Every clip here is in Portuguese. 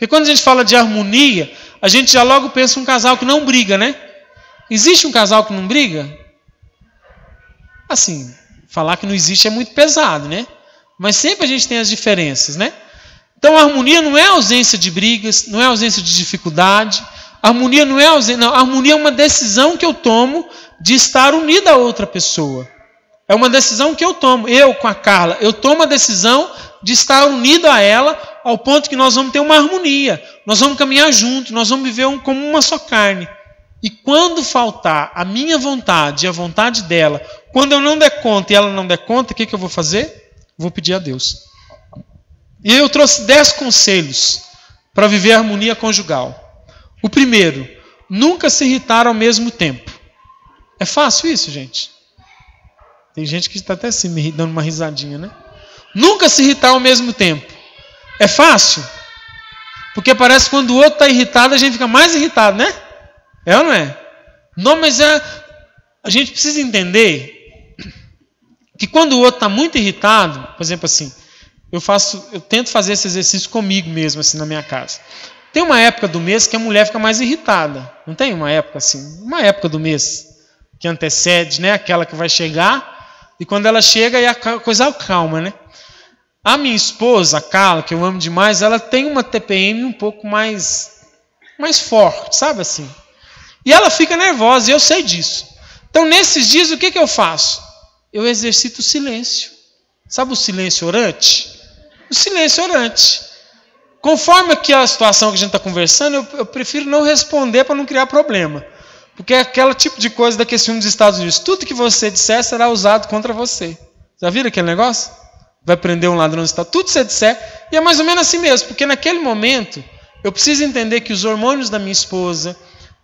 Porque quando a gente fala de harmonia, a gente já logo pensa um casal que não briga, né? Existe um casal que não briga? Assim, falar que não existe é muito pesado, né? Mas sempre a gente tem as diferenças, né? Então a harmonia não é ausência de brigas, não é ausência de dificuldade. A harmonia não é ausência, não. A harmonia é uma decisão que eu tomo de estar unido a outra pessoa. É uma decisão que eu tomo. Eu com a Carla, eu tomo a decisão de estar unido a ela ao ponto que nós vamos ter uma harmonia. Nós vamos caminhar juntos, nós vamos viver como uma só carne. E quando faltar a minha vontade e a vontade dela, quando eu não der conta e ela não der conta, o que eu vou fazer? Vou pedir a Deus. E eu trouxe 10 conselhos para viver a harmonia conjugal. O primeiro, nunca se irritar ao mesmo tempo. É fácil isso, gente? Tem gente que está até assim, me dando uma risadinha, né? Nunca se irritar ao mesmo tempo. É fácil? Porque parece que quando o outro está irritado, a gente fica mais irritado, né? É ou não é? Não, mas a gente precisa entender que quando o outro está muito irritado, por exemplo assim, eu tento fazer esse exercício comigo mesmo, assim, na minha casa. Tem uma época do mês que a mulher fica mais irritada. Não tem uma época assim? Uma época do mês que antecede, né? Aquela que vai chegar, e quando ela chega, aí a coisa calma, né? A minha esposa, a Carla, que eu amo demais, ela tem uma TPM um pouco mais forte, sabe assim? E ela fica nervosa, e eu sei disso. Então, nesses dias, o que eu faço? Eu exercito o silêncio. Sabe o silêncio orante? O silêncio orante. Conforme aqui a situação que a gente está conversando, eu prefiro não responder para não criar problema. Porque é aquele tipo de coisa daquele filme dos Estados Unidos. Tudo que você disser será usado contra você. Já viram aquele negócio? Vai prender um ladrão, tudo que você disser. E é mais ou menos assim mesmo. Porque naquele momento, eu preciso entender que os hormônios da minha esposa,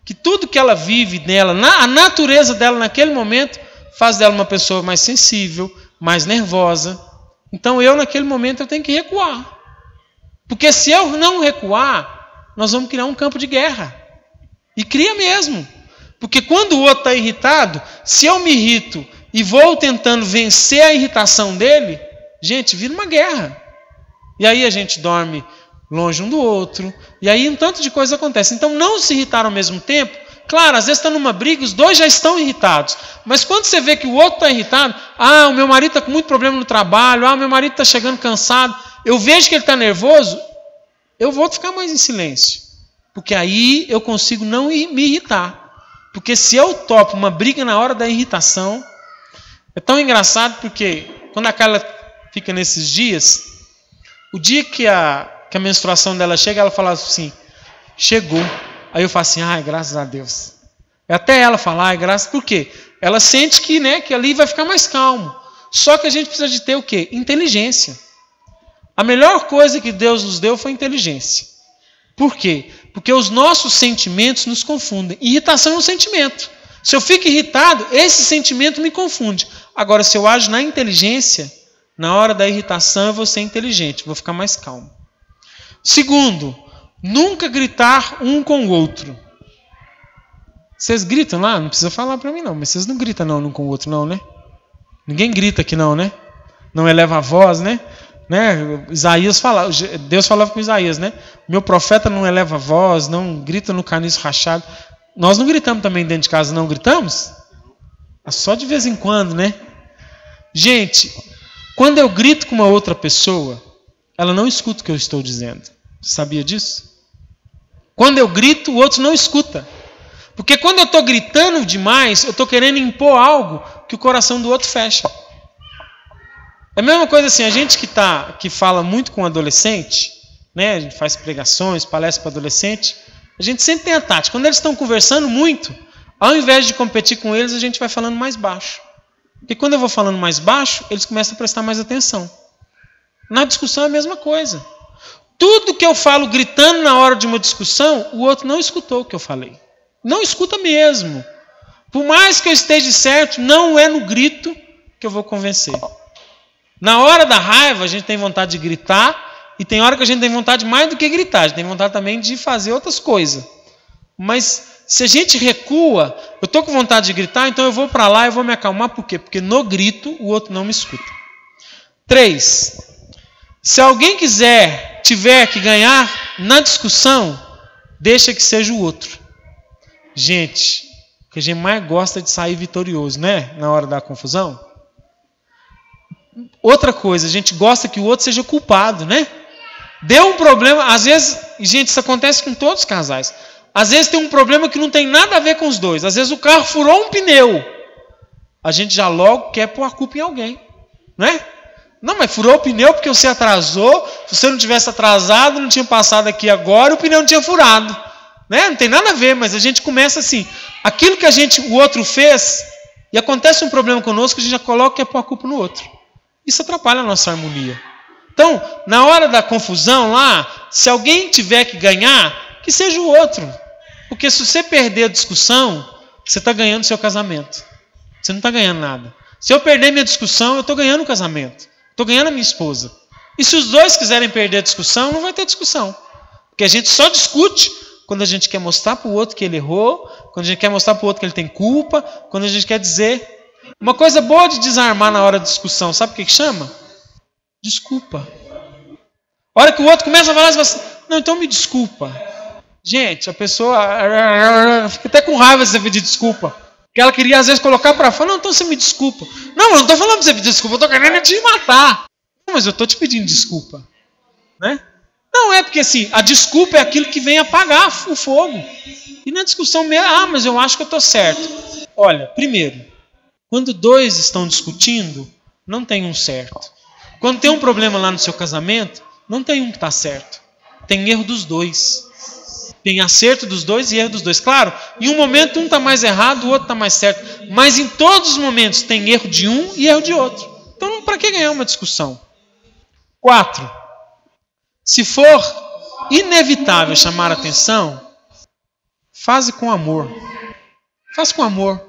que tudo que ela vive nela, a natureza dela naquele momento, faz dela uma pessoa mais sensível, mais nervosa. Então eu, naquele momento, eu tenho que recuar. Porque se eu não recuar, nós vamos criar um campo de guerra. E cria mesmo. Porque quando o outro está irritado, se eu me irrito e vou tentando vencer a irritação dele, gente, vira uma guerra. E aí a gente dorme longe um do outro. E aí um tanto de coisa acontece. Então não se irritar ao mesmo tempo. Claro, às vezes está numa briga, os dois já estão irritados. Mas quando você vê que o outro está irritado, o meu marido está com muito problema no trabalho, o meu marido está chegando cansado, eu vejo que ele está nervoso, eu vou ficar mais em silêncio. Porque aí eu consigo não me irritar. Porque se eu topo uma briga na hora da irritação, é tão engraçado porque quando a Carla fica nesses dias, o dia que a menstruação dela chega, ela fala assim, chegou. Aí eu falo assim, graças a Deus. Até ela fala, graças, por quê? Ela sente que ali vai ficar mais calmo. Só que a gente precisa de ter o quê? Inteligência. A melhor coisa que Deus nos deu foi inteligência. Por quê? Porque os nossos sentimentos nos confundem. Irritação é um sentimento. Se eu fico irritado, esse sentimento me confunde. Agora, se eu ajo na inteligência, na hora da irritação eu vou ser inteligente, vou ficar mais calmo. Segundo, nunca gritar um com o outro. Vocês gritam lá? Não precisa falar para mim não, mas vocês não gritam não um com o outro não, né? Ninguém grita aqui não, né? Não eleva a voz, né? Deus falava com Isaías, né? Meu profeta não eleva a voz, não grita no caniço rachado. Nós não gritamos também dentro de casa, não gritamos? Só de vez em quando, né? Gente, quando eu grito com uma outra pessoa, ela não escuta o que eu estou dizendo. Você sabia disso? Quando eu grito, o outro não escuta. Porque quando eu estou gritando demais, eu estou querendo impor algo que o coração do outro fecha. É a mesma coisa assim, a gente que fala muito com adolescente, né? A gente faz pregações, palestras para adolescente, a gente sempre tem a tática. Quando eles estão conversando muito, ao invés de competir com eles, a gente vai falando mais baixo. Porque quando eu vou falando mais baixo, eles começam a prestar mais atenção. Na discussão é a mesma coisa. Tudo que eu falo gritando na hora de uma discussão, o outro não escutou o que eu falei. Não escuta mesmo. Por mais que eu esteja certo, não é no grito que eu vou convencer. Na hora da raiva, a gente tem vontade de gritar, e tem hora que a gente tem vontade mais do que gritar, a gente tem vontade também de fazer outras coisas. Mas se a gente recua, eu estou com vontade de gritar, então eu vou para lá e vou me acalmar. Por quê? Porque no grito o outro não me escuta. 3. Se alguém tiver que ganhar Na discussão, deixa que seja o outro. Gente, o que a gente mais gosta é de sair vitorioso, né? Na hora da confusão. Outra coisa, a gente gosta que o outro seja culpado, né? Deu um problema, às vezes, gente, isso acontece com todos os casais. Às vezes tem um problema que não tem nada a ver com os dois. Às vezes o carro furou um pneu. A gente já logo quer pôr a culpa em alguém, né? Não, mas furou o pneu porque você atrasou. Se você não tivesse atrasado, não tinha passado aqui agora, o pneu não tinha furado, né? Não tem nada a ver, mas a gente começa assim. Aquilo que o outro fez, e acontece um problema conosco, a gente já coloca que é pôr a culpa no outro. Isso atrapalha a nossa harmonia. Então, na hora da confusão lá, se alguém tiver que ganhar, que seja o outro. Porque se você perder a discussão, você está ganhando seu casamento. Você não está ganhando nada. Se eu perder minha discussão, eu estou ganhando o casamento. Estou ganhando a minha esposa. E se os dois quiserem perder a discussão, não vai ter discussão. Porque a gente só discute quando a gente quer mostrar para o outro que ele errou, quando a gente quer mostrar para o outro que ele tem culpa, quando a gente quer dizer... Uma coisa boa de desarmar na hora da discussão, sabe o que chama? Desculpa. A hora que o outro começa a falar, você fala assim, não, então me desculpa. Gente, a pessoa fica até com raiva de você pedir desculpa. Porque ela queria, às vezes, colocar para fora, não, então você me desculpa. Não, eu não estou falando para você pedir desculpa, eu estou querendo te matar. Não, mas eu estou te pedindo desculpa. Né? Não, é porque assim, a desculpa é aquilo que vem apagar o fogo. E na discussão mesmo, mas eu acho que eu estou certo. Olha, primeiro, quando dois estão discutindo, não tem um certo. Quando tem um problema lá no seu casamento, não tem um que está certo. Tem erro dos dois. Tem acerto dos dois e erro dos dois. Claro, em um momento um está mais errado, o outro está mais certo. Mas em todos os momentos tem erro de um e erro de outro. Então, para que ganhar uma discussão? 4. Se for inevitável chamar a atenção, faze com amor. Faz com amor.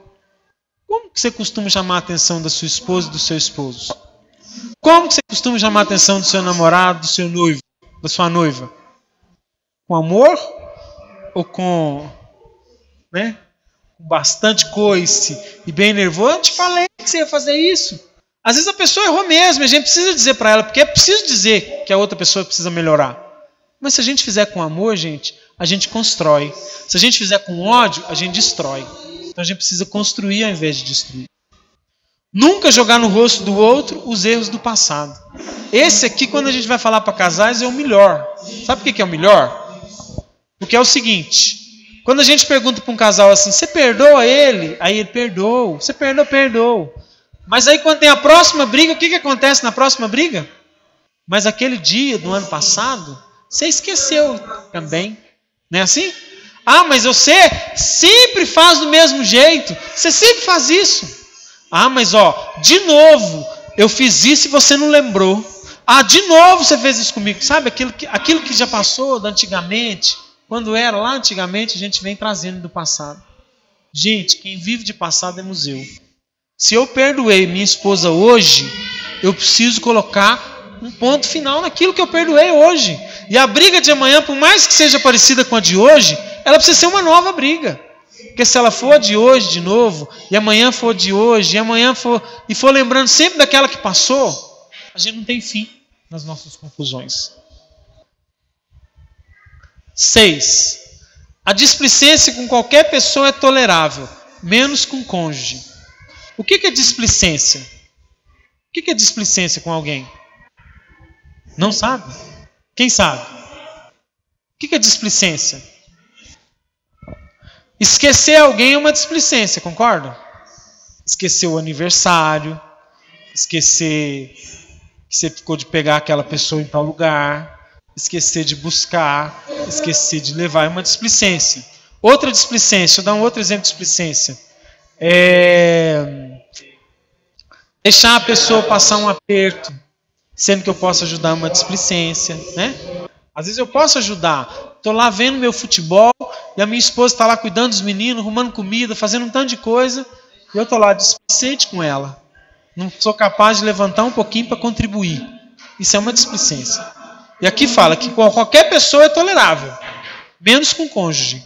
Como que você costuma chamar a atenção da sua esposa e do seu esposo? Como que você costuma chamar a atenção do seu namorado, do seu noivo, da sua noiva? Com amor ou com bastante coice e bem nervoso? Eu te falei que você ia fazer isso. Às vezes a pessoa errou mesmo, a gente precisa dizer para ela, porque é preciso dizer que a outra pessoa precisa melhorar. Mas se a gente fizer com amor, gente, a gente constrói. Se a gente fizer com ódio, a gente destrói. Então a gente precisa construir ao invés de destruir. Nunca jogar no rosto do outro os erros do passado. Esse aqui, quando a gente vai falar para casais, é o melhor. Sabe por que é o melhor? Porque é o seguinte, quando a gente pergunta para um casal assim, você perdoa ele? Aí ele perdoa. Você perdoa, perdoa. Mas aí quando tem a próxima briga, o que acontece na próxima briga? Mas aquele dia do ano passado, você esqueceu também. Não é assim? Ah, mas você sempre faz do mesmo jeito. Você sempre faz isso. Ah, mas de novo, eu fiz isso e você não lembrou. Ah, de novo você fez isso comigo. Sabe, aquilo que já passou da antigamente, quando era lá antigamente, a gente vem trazendo do passado. Gente, quem vive de passado é museu. Se eu perdoei minha esposa hoje, eu preciso colocar um ponto final naquilo que eu perdoei hoje. E a briga de amanhã, por mais que seja parecida com a de hoje, ela precisa ser uma nova briga. Porque se ela for de hoje de novo, e amanhã for de hoje, e amanhã for lembrando sempre daquela que passou, a gente não tem fim nas nossas confusões. 6. A displicência com qualquer pessoa é tolerável, menos com o cônjuge. O que é displicência? O que é displicência com alguém? Não sabe? Quem sabe? O que é displicência? Esquecer alguém é uma displicência, concorda? Esquecer o aniversário, esquecer que você ficou de pegar aquela pessoa em tal lugar, esquecer de buscar, esquecer de levar, é uma displicência. Outra displicência, deixa eu dar um outro exemplo de displicência. Deixar a pessoa passar um aperto, sendo que eu posso ajudar, uma displicência, né? Às vezes eu posso ajudar. Estou lá vendo meu futebol e a minha esposa está lá cuidando dos meninos, arrumando comida, fazendo um tanto de coisa, e eu estou lá displicente com ela. Não sou capaz de levantar um pouquinho para contribuir. Isso é uma displicência. E aqui fala que com qualquer pessoa é tolerável, menos com o cônjuge.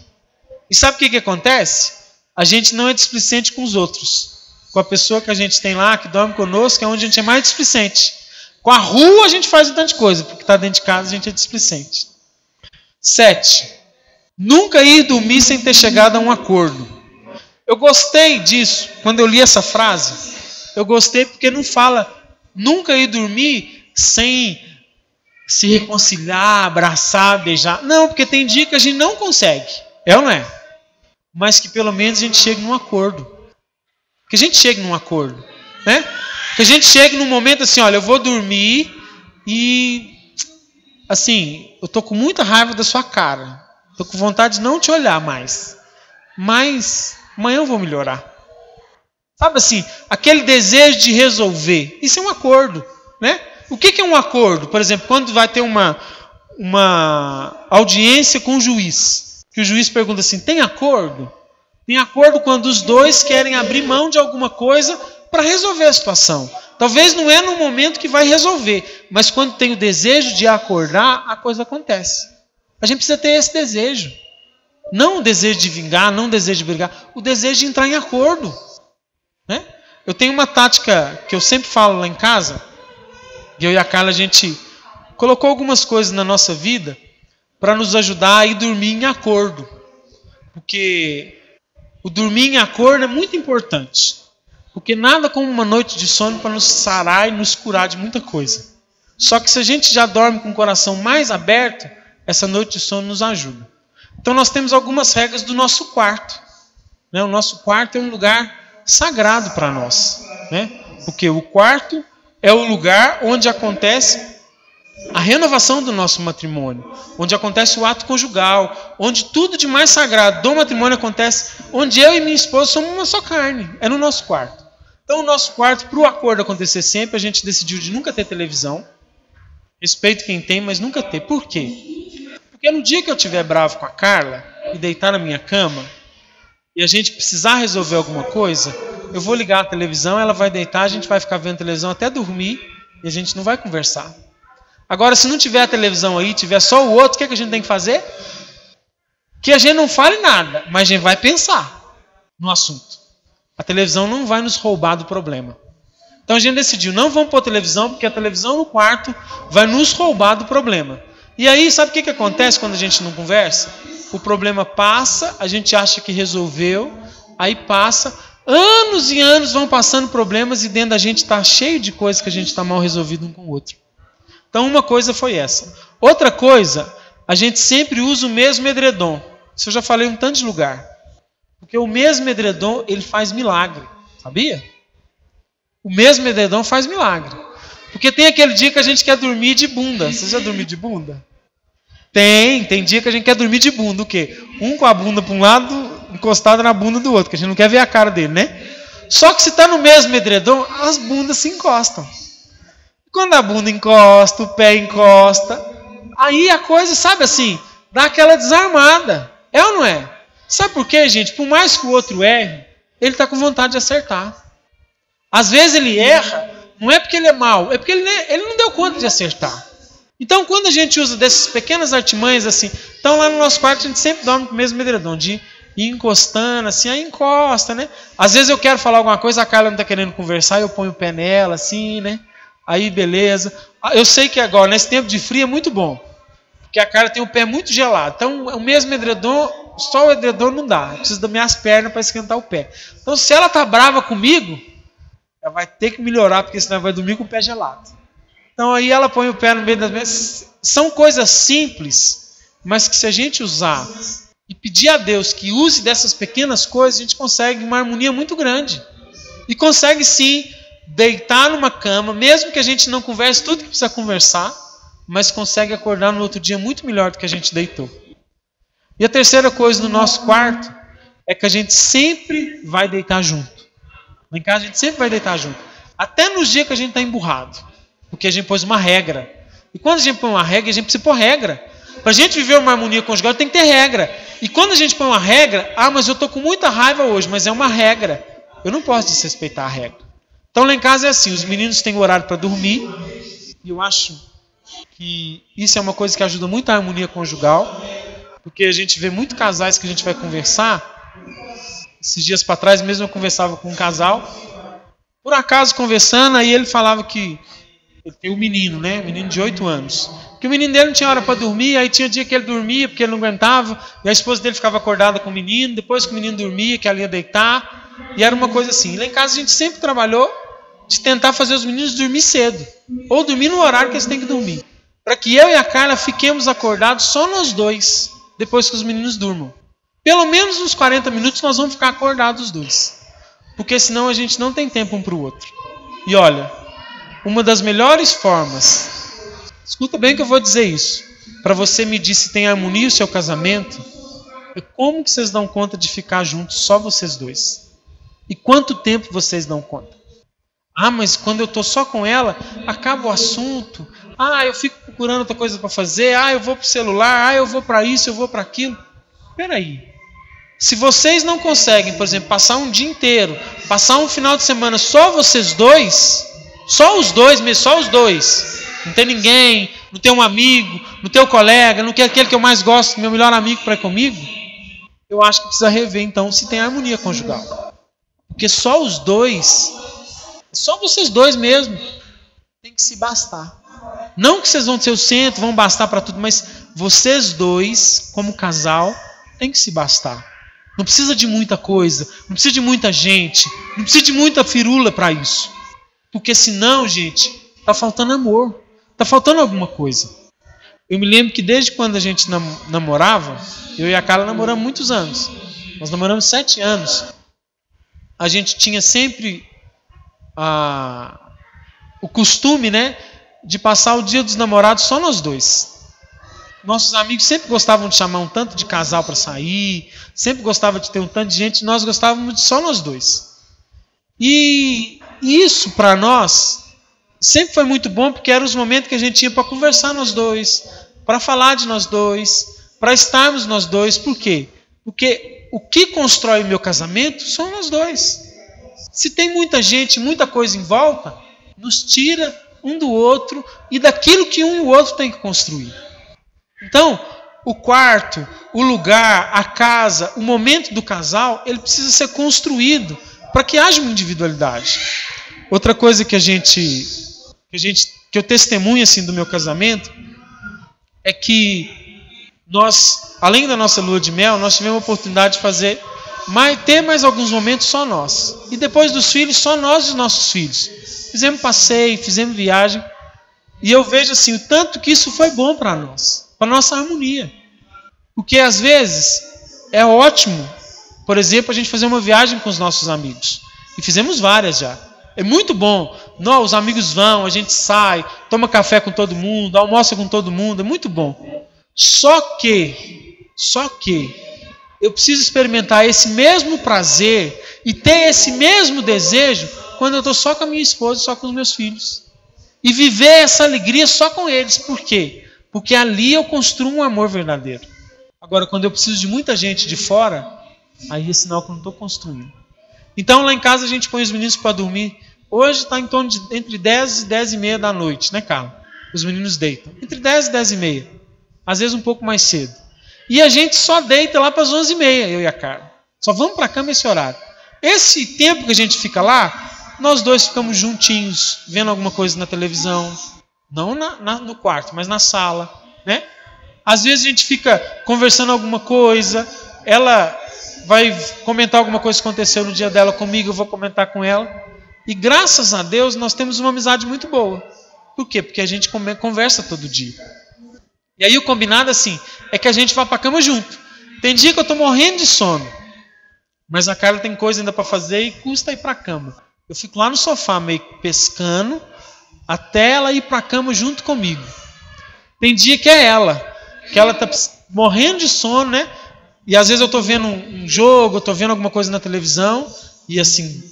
E sabe o que acontece? A gente não é displicente com os outros. Com a pessoa que a gente tem lá, que dorme conosco, é onde a gente é mais displicente. Com a rua a gente faz um tanto de coisa, porque está dentro de casa a gente é displicente. 7. Nunca ir dormir sem ter chegado a um acordo. Eu gostei disso, quando eu li essa frase. Eu gostei porque não fala nunca ir dormir sem se reconciliar, abraçar, beijar. Não, porque tem dia que a gente não consegue. É ou não é? Mas que pelo menos a gente chegue num acordo. Que a gente chegue num acordo. Né? Que a gente chegue num momento assim, olha, eu vou dormir e... assim, eu tô com muita raiva da sua cara. Tô com vontade de não te olhar mais. Mas amanhã eu vou melhorar. Sabe assim, aquele desejo de resolver. Isso é um acordo, né? O que é um acordo? Por exemplo, quando vai ter uma audiência com o juiz. Que o juiz pergunta assim, tem acordo? Tem acordo quando os dois querem abrir mão de alguma coisa para resolver a situação. Talvez não é no momento que vai resolver, mas quando tem o desejo de acordar, a coisa acontece. A gente precisa ter esse desejo. Não o desejo de vingar, não o desejo de brigar, o desejo de entrar em acordo. Né? Eu tenho uma tática que eu sempre falo lá em casa, e eu e a Carla, a gente colocou algumas coisas na nossa vida para nos ajudar a ir dormir em acordo. Porque o dormir em acordo é muito importante. Porque nada como uma noite de sono para nos sarar e nos curar de muita coisa. Só que se a gente já dorme com o coração mais aberto, essa noite de sono nos ajuda. Então nós temos algumas regras do nosso quarto. Né? O nosso quarto é um lugar sagrado para nós. Né? Porque o quarto é o lugar onde acontece a renovação do nosso matrimônio, onde acontece o ato conjugal, onde tudo de mais sagrado do matrimônio acontece, onde eu e minha esposa somos uma só carne, é no nosso quarto. Então o nosso quarto, para o acordo acontecer sempre, a gente decidiu de nunca ter televisão, respeito quem tem, mas nunca ter. Por quê? Porque no dia que eu estiver bravo com a Carla e deitar na minha cama, e a gente precisar resolver alguma coisa, eu vou ligar a televisão, ela vai deitar, a gente vai ficar vendo televisão até dormir, e a gente não vai conversar. Agora, se não tiver a televisão aí, tiver só o outro, o que a gente tem que fazer? Que a gente não fale nada, mas a gente vai pensar no assunto. A televisão não vai nos roubar do problema. Então a gente decidiu, não vamos pôr televisão, porque a televisão no quarto vai nos roubar do problema. E aí, sabe o que acontece quando a gente não conversa? O problema passa, a gente acha que resolveu, aí passa, anos e anos vão passando problemas e dentro da gente está cheio de coisas que a gente está mal resolvido um com o outro. Então uma coisa foi essa. Outra coisa, a gente sempre usa o mesmo edredom. Isso eu já falei em um tanto de lugar. Porque o mesmo edredom, ele faz milagre. Sabia? O mesmo edredom faz milagre. Porque tem aquele dia que a gente quer dormir de bunda. Você já dormiu de bunda? Tem dia que a gente quer dormir de bunda. O quê? Um com a bunda para um lado, encostado na bunda do outro, que a gente não quer ver a cara dele, né? Só que se está no mesmo edredom, as bundas se encostam. Quando a bunda encosta, o pé encosta, aí a coisa, sabe assim, dá aquela desarmada. É ou não é? Sabe por quê, gente? Por mais que o outro erre, ele está com vontade de acertar. Às vezes ele erra, não é porque ele é mau, é porque ele não deu conta de acertar. Então, quando a gente usa dessas pequenas artimanhas assim, então lá no nosso quarto a gente sempre dorme com o mesmo edredom, de ir encostando assim, aí encosta, né? Às vezes eu quero falar alguma coisa, a Carla não está querendo conversar, eu ponho o pé nela assim, né? Aí beleza. Eu sei que agora, nesse tempo de frio, é muito bom. Porque a Carla tem o pé muito gelado. Então, o mesmo edredom, só o edredom não dá. Eu preciso das minhas pernas para esquentar o pé. Então, se ela está brava comigo, ela vai ter que melhorar, porque senão vai dormir com o pé gelado. Então, aí ela põe o pé no meio das minhas... São coisas simples, mas que se a gente usar e pedir a Deus que use dessas pequenas coisas, a gente consegue uma harmonia muito grande. E consegue, sim, deitar numa cama, mesmo que a gente não converse tudo que precisa conversar, mas consegue acordar no outro dia muito melhor do que a gente deitou. E a terceira coisa no nosso quarto é que a gente sempre vai deitar junto. Lá em casa a gente sempre vai deitar junto. Até nos dias que a gente está emburrado. Porque a gente pôs uma regra. E quando a gente põe uma regra, a gente precisa pôr regra. Para a gente viver uma harmonia conjugal, tem que ter regra. E quando a gente põe uma regra, mas eu estou com muita raiva hoje, mas é uma regra. Eu não posso desrespeitar a regra. Então lá em casa é assim, os meninos têm horário para dormir, e eu acho que isso é uma coisa que ajuda muito a harmonia conjugal, porque a gente vê muitos casais que a gente vai conversar. Esses dias para trás mesmo eu conversava com um casal, por acaso conversando, aí ele falava que ele tem um menino, né? Menino de 8 anos, Que o menino dele não tinha hora para dormir, aí tinha dia que ele dormia porque ele não aguentava, e a esposa dele ficava acordada com o menino, depois que o menino dormia, que ela ia deitar, e era uma coisa assim. Lá em casa a gente sempre trabalhou de tentar fazer os meninos dormir cedo, ou dormir no horário que eles têm que dormir, para que eu e a Carla fiquemos acordados só nós dois, depois que os meninos durmam. Pelo menos uns 40 minutos nós vamos ficar acordados os dois, porque senão a gente não tem tempo um para o outro. E olha, uma das melhores formas, escuta bem que eu vou dizer isso, para você medir se tem harmonia o seu casamento, é como que vocês dão conta de ficar juntos, só vocês dois. E quanto tempo vocês dão conta? Ah, mas quando eu estou só com ela, acaba o assunto. Ah, eu fico procurando outra coisa para fazer. Ah, eu vou para o celular. Ah, eu vou para isso, eu vou para aquilo. Espera aí. Se vocês não conseguem, por exemplo, passar um dia inteiro, passar um final de semana só vocês dois, só os dois mesmo, só os dois, não tem ninguém, não tem um amigo, não tem um colega, não tem aquele que eu mais gosto, meu melhor amigo para ir comigo, eu acho que precisa rever então se tem harmonia conjugal. Porque só os dois, só vocês dois mesmo, tem que se bastar. Não que vocês vão ser o centro, vão bastar para tudo, mas vocês dois, como casal, tem que se bastar. Não precisa de muita coisa, não precisa de muita gente, não precisa de muita firula para isso. Porque senão, gente, está faltando amor, está faltando alguma coisa. Eu me lembro que desde quando a gente namorava, eu e a Carla namoramos muitos anos. Nós namoramos 7 anos. A gente tinha sempre o costume, né, de passar o dia dos namorados só nós dois. Nossos amigos sempre gostavam de chamar um tanto de casal para sair, sempre gostavam de ter um tanto de gente, nós gostávamos de só nós dois. E isso para nós sempre foi muito bom, porque eram os momentos que a gente tinha para conversar nós dois, para falar de nós dois, para estarmos nós dois. Por quê? Porque o que constrói o meu casamento são nós dois. Se tem muita gente, muita coisa em volta, nos tira um do outro e daquilo que um e o outro tem que construir. Então, o quarto, o lugar, a casa, o momento do casal, ele precisa ser construído para que haja uma individualidade. Outra coisa que eu testemunho assim do meu casamento é que nós, além da nossa lua de mel, nós tivemos a oportunidade de ter mais alguns momentos só nós. E depois dos filhos, só nós e os nossos filhos. Fizemos passeio, fizemos viagem. E eu vejo assim, o tanto que isso foi bom para nós, para a nossa harmonia. Porque às vezes é ótimo, por exemplo, a gente fazer uma viagem com os nossos amigos. E fizemos várias já. É muito bom. Os amigos vão, a gente sai, toma café com todo mundo, almoça com todo mundo, é muito bom. Só que eu preciso experimentar esse mesmo prazer e ter esse mesmo desejo quando eu estou só com a minha esposa, só com os meus filhos. E viver essa alegria só com eles. Por quê? Porque ali eu construo um amor verdadeiro. Agora, quando eu preciso de muita gente de fora, aí é sinal que eu não estou construindo. Então, lá em casa, a gente põe os meninos para dormir. Hoje está em torno de entre 10 e 10 e meia da noite, né, Carla? Os meninos deitam. Entre 10 e 10 e meia. Às vezes um pouco mais cedo. E a gente só deita lá para as 11 e meia, eu e a Carla. Só vamos para a cama esse horário. Esse tempo que a gente fica lá, nós dois ficamos juntinhos, vendo alguma coisa na televisão. Não no quarto, mas na sala, né? Às vezes a gente fica conversando alguma coisa, ela vai comentar alguma coisa que aconteceu no dia dela comigo, eu vou comentar com ela. E graças a Deus nós temos uma amizade muito boa. Por quê? Porque a gente conversa todo dia. E aí o combinado assim, é que a gente vá para a cama junto. Tem dia que eu estou morrendo de sono, mas a Carla tem coisa ainda para fazer e custa ir para a cama. Eu fico lá no sofá meio pescando, até ela ir para a cama junto comigo. Tem dia que é ela, que ela está morrendo de sono, né? E às vezes eu estou vendo um jogo, eu estou vendo alguma coisa na televisão, e assim,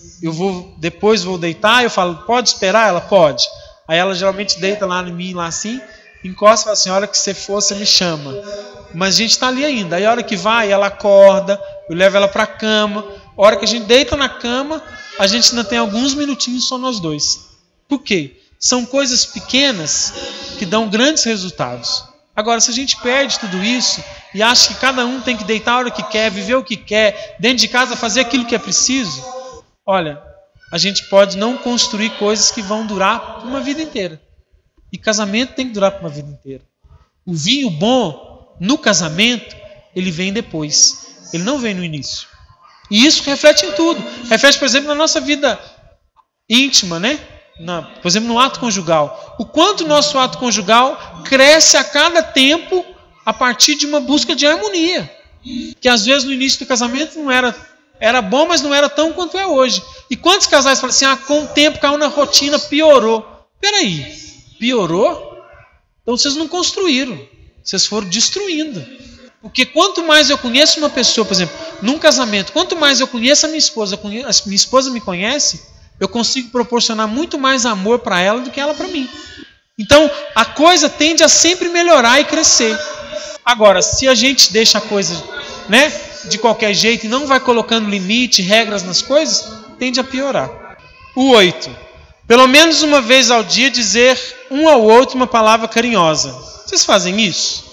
depois vou deitar, eu falo, pode esperar? Ela pode. Aí ela geralmente deita lá em mim, lá assim, encosta e fala assim, a hora que você for, você me chama. Mas a gente está ali ainda. Aí a hora que vai, ela acorda, eu levo ela para a cama. A hora que a gente deita na cama, a gente ainda tem alguns minutinhos só nós dois. Por quê? São coisas pequenas que dão grandes resultados. Agora, se a gente perde tudo isso e acha que cada um tem que deitar a hora que quer, viver o que quer, dentro de casa fazer aquilo que é preciso, olha, a gente pode não construir coisas que vão durar por uma vida inteira. E casamento tem que durar por uma vida inteira. O vinho bom no casamento, ele vem depois. Ele não vem no início. E isso reflete em tudo. Reflete, por exemplo, na nossa vida íntima, né? Por exemplo, no ato conjugal. O quanto o nosso ato conjugal cresce a cada tempo a partir de uma busca de harmonia. Que às vezes no início do casamento não era bom, mas não era tão quanto é hoje. E quantos casais falam assim, com o tempo caiu na rotina, piorou. Peraí, piorou? Então vocês não construíram, vocês foram destruindo. Porque quanto mais eu conheço uma pessoa, por exemplo, num casamento, quanto mais eu conheço a minha esposa me conhece, eu consigo proporcionar muito mais amor para ela do que ela para mim. Então, a coisa tende a sempre melhorar e crescer. Agora, se a gente deixa a coisa, né, de qualquer jeito e não vai colocando limite, regras nas coisas, tende a piorar. O 8. Pelo menos uma vez ao dia dizer um ao outro uma palavra carinhosa. Vocês fazem isso?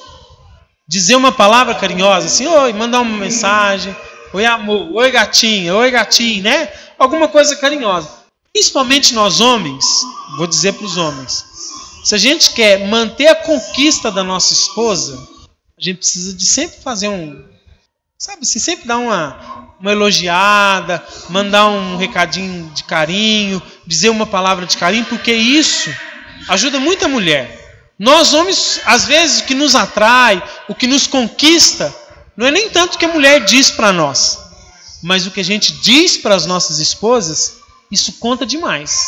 Dizer uma palavra carinhosa, assim, oi, mandar uma mensagem, oi amor, oi gatinha, oi gatinho, né? Alguma coisa carinhosa. Principalmente nós homens, vou dizer para os homens, se a gente quer manter a conquista da nossa esposa, a gente precisa de sempre fazer sabe assim, sempre dar uma elogiada, mandar um recadinho de carinho, dizer uma palavra de carinho, porque isso ajuda muito a mulher. Nós homens, às vezes, o que nos atrai, o que nos conquista, não é nem tanto o que a mulher diz para nós, mas o que a gente diz para as nossas esposas, isso conta demais.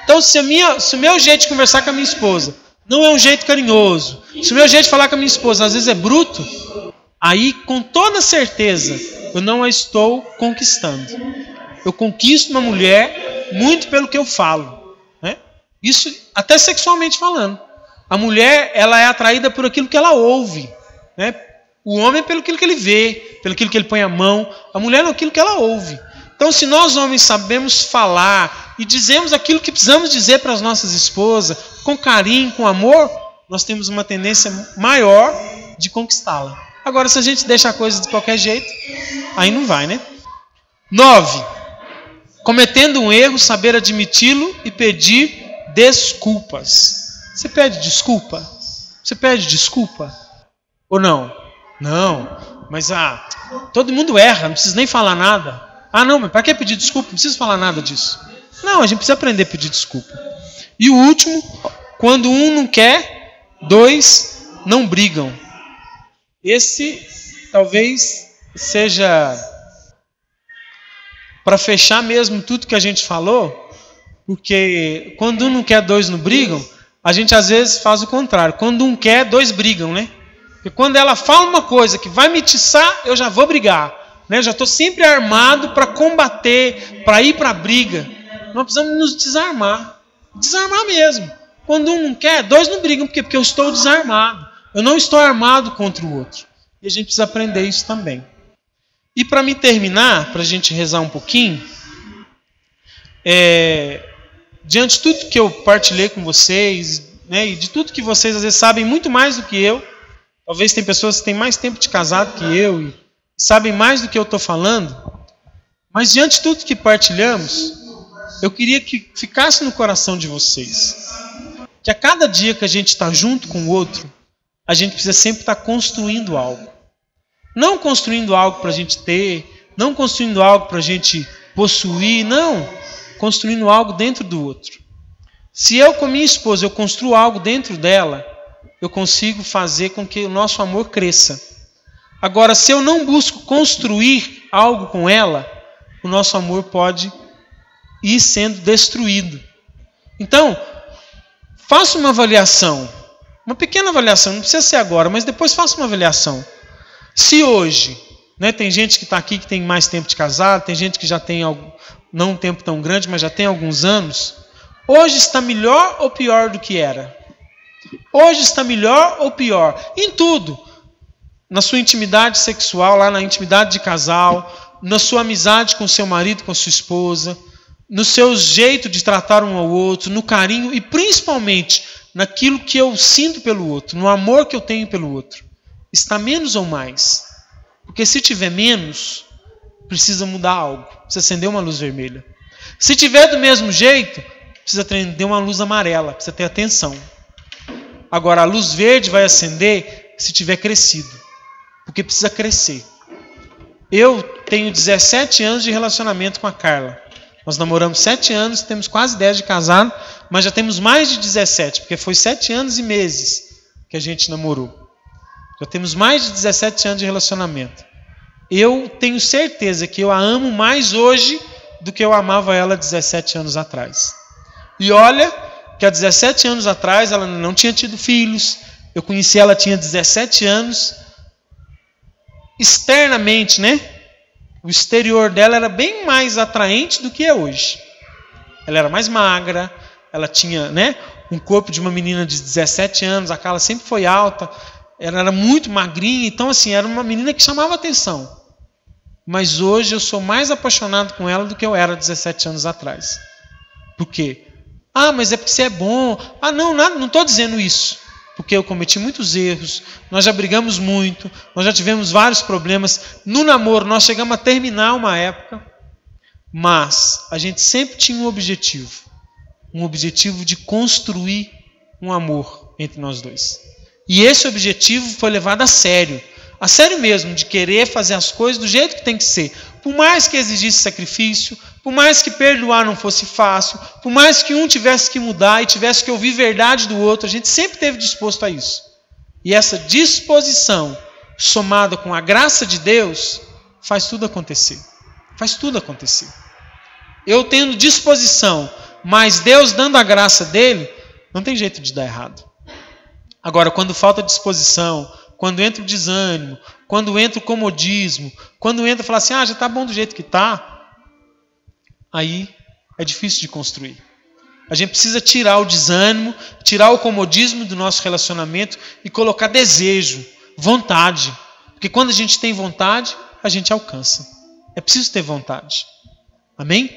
Então, se o meu jeito de conversar com a minha esposa não é um jeito carinhoso, se o meu jeito de falar com a minha esposa às vezes é bruto, aí, com toda certeza, eu não a estou conquistando. Eu conquisto uma mulher muito pelo que eu falo, né? Isso até sexualmente falando. A mulher, ela é atraída por aquilo que ela ouve, né? O homem pelo aquilo que ele vê, pelo aquilo que ele põe a mão. A mulher é aquilo que ela ouve. Então, se nós homens sabemos falar e dizemos aquilo que precisamos dizer para as nossas esposas, com carinho, com amor, nós temos uma tendência maior de conquistá-la. Agora, se a gente deixa a coisa de qualquer jeito, aí não vai, né? 9. Cometendo um erro, saber admiti-lo e pedir desculpas. Você pede desculpa? Você pede desculpa? Ou não? Não. Mas todo mundo erra, não precisa nem falar nada. Não, mas para que pedir desculpa? Não precisa falar nada disso. Não, a gente precisa aprender a pedir desculpa. E o último, quando um não quer, dois não brigam. Esse talvez seja para fechar mesmo tudo que a gente falou, porque quando um não quer, dois não brigam. A gente às vezes faz o contrário. Quando um quer, dois brigam, né? Porque quando ela fala uma coisa que vai me atiçar, eu já vou brigar, né? Já estou sempre armado para combater, para ir para a briga. Nós precisamos nos desarmar. Desarmar mesmo. Quando um não quer, dois não brigam. Por quê? Porque eu estou desarmado. Eu não estou armado contra o outro. E a gente precisa aprender isso também. E para me terminar, para a gente rezar um pouquinho, diante de tudo que eu partilhei com vocês, né, e de tudo que vocês às vezes sabem muito mais do que eu, talvez tem pessoas que têm mais tempo de casado que eu e sabem mais do que eu estou falando, mas diante de tudo que partilhamos, eu queria que ficasse no coração de vocês, que a cada dia que a gente está junto com o outro, a gente precisa sempre estar construindo algo. Não construindo algo para a gente ter, não construindo algo para a gente possuir, não. Construindo algo dentro do outro. Se eu com minha esposa eu construo algo dentro dela, eu consigo fazer com que o nosso amor cresça. Agora, se eu não busco construir algo com ela, o nosso amor pode ir sendo destruído. Então, faça uma avaliação, uma pequena avaliação, não precisa ser agora, mas depois faça uma avaliação. Se hoje, né, tem gente que está aqui que tem mais tempo de casado, tem gente que já tem não um tempo tão grande, mas já tem alguns anos. Hoje está melhor ou pior do que era? Hoje está melhor ou pior? Em tudo. Na sua intimidade sexual, lá na intimidade de casal, na sua amizade com seu marido, com sua esposa, no seu jeito de tratar um ao outro, no carinho e principalmente naquilo que eu sinto pelo outro, no amor que eu tenho pelo outro. Está menos ou mais? Porque se tiver menos, precisa mudar algo, precisa acender uma luz vermelha. Se tiver do mesmo jeito, precisa acender uma luz amarela, precisa ter atenção. Agora, a luz verde vai acender se tiver crescido. Porque precisa crescer. Eu tenho 17 anos de relacionamento com a Carla. Nós namoramos 7 anos, temos quase 10 de casado, mas já temos mais de 17, porque foi 7 anos e meses que a gente namorou. Já temos mais de 17 anos de relacionamento. Eu tenho certeza que eu a amo mais hoje do que eu amava ela 17 anos atrás. E olha que há 17 anos atrás ela não tinha tido filhos. Eu conheci ela, tinha 17 anos. Externamente, né? O exterior dela era bem mais atraente do que é hoje. Ela era mais magra, ela tinha, né, um corpo de uma menina de 17 anos, a Carla sempre foi alta, ela era muito magrinha, então assim, era uma menina que chamava atenção. Mas hoje eu sou mais apaixonado com ela do que eu era 17 anos atrás. Por quê? Ah, mas é porque você é bom. Ah, não estou dizendo isso. Porque eu cometi muitos erros, nós já brigamos muito, nós já tivemos vários problemas. No namoro, nós chegamos a terminar uma época, mas a gente sempre tinha um objetivo de construir um amor entre nós dois. E esse objetivo foi levado a sério mesmo, de querer fazer as coisas do jeito que tem que ser. Por mais que exigisse sacrifício, por mais que perdoar não fosse fácil, por mais que um tivesse que mudar e tivesse que ouvir verdade do outro, a gente sempre esteve disposto a isso. E essa disposição, somada com a graça de Deus, faz tudo acontecer. Faz tudo acontecer. Eu tendo disposição, mas Deus dando a graça dele, não tem jeito de dar errado. Agora, quando falta disposição, quando entra o desânimo, quando entra o comodismo, quando entra falar assim, já está bom do jeito que está, aí é difícil de construir. A gente precisa tirar o desânimo, tirar o comodismo do nosso relacionamento e colocar desejo, vontade. Porque quando a gente tem vontade, a gente alcança. É preciso ter vontade. Amém?